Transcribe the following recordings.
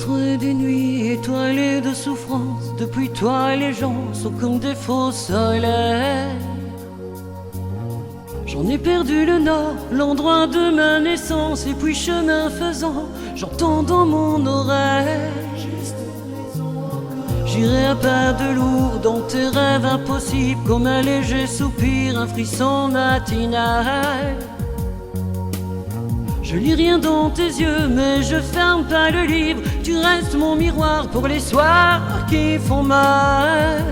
entre des nuits étoilées de souffrance. Depuis toi les gens sont comme des faux soleils. J'en ai perdu le nord, l'endroit de ma naissance. Et puis chemin faisant, j'entends dans mon oreille: j'irai à pas de lourd dans tes rêves impossibles, comme un léger soupir, un frisson matinal. Je lis rien dans tes yeux, mais je ferme pas le livre. Tu restes mon miroir pour les soirs qui font mal.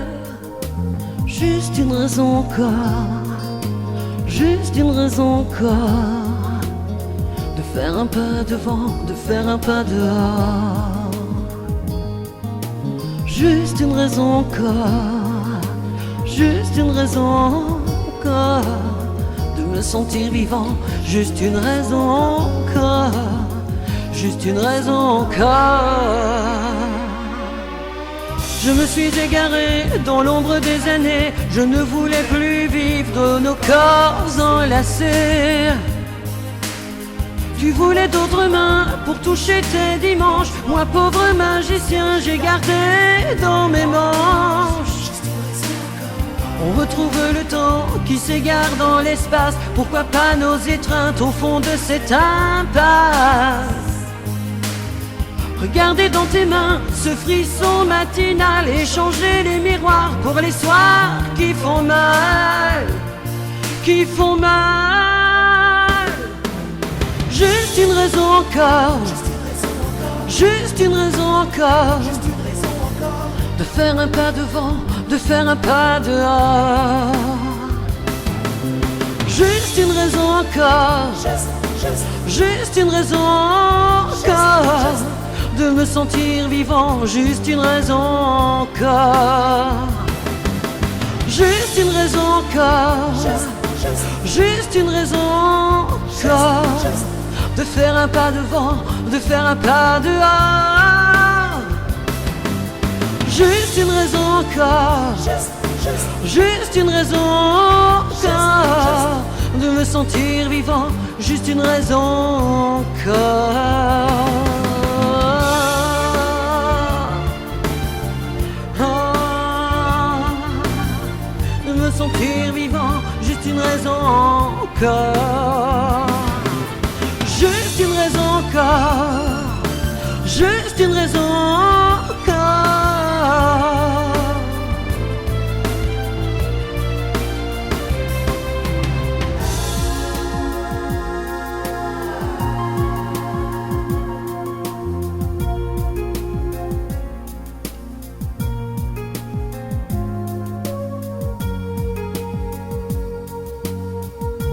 Juste une raison encore, juste une raison encore, de faire un pas devant, de faire un pas dehors. Juste une raison encore, juste une raison encore, de me sentir vivant. Juste une raison encore, juste une raison encore. Je me suis égaré dans l'ombre des années. Je ne voulais plus vivre nos corps enlacés. Tu voulais d'autres mains pour toucher tes dimanches. Moi, pauvre magicien, j'ai gardé dans mes manches. On retrouve le temps qui s'égare dans l'espace. Pourquoi pas nos étreintes au fond de cette impasse? Regardez dans tes mains ce frisson matinal, échanger les miroirs pour les soirs qui font mal, qui font mal. Juste une raison encore, juste une raison encore, de faire un pas devant, de faire un pas dehors. Juste une raison encore, juste une raison encore, de me sentir vivant. Juste une raison encore, juste une raison encore, juste une raison encore, de faire un pas devant, de faire un pas dehors. Juste une raison encore, juste une raison encore, de me sentir vivant. Juste une raison encore. De me sentir vivant. Juste une raison encore. Juste une raison encore, juste une raison encore.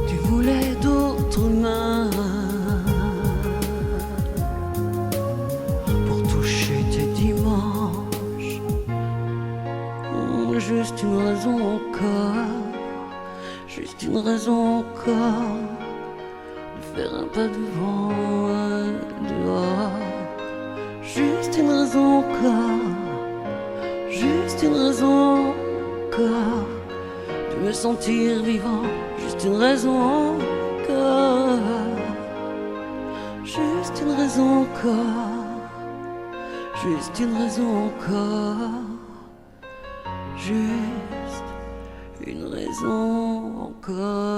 Tu voulais d'autres mains pour toucher tes dimanches. Juste une raison encore, juste une raison encore, de faire un pas devant, dehors. Juste une raison encore, juste une raison encore, de me sentir vivant. Juste une raison encore, juste une raison encore, juste une raison encore, juste une raison encore.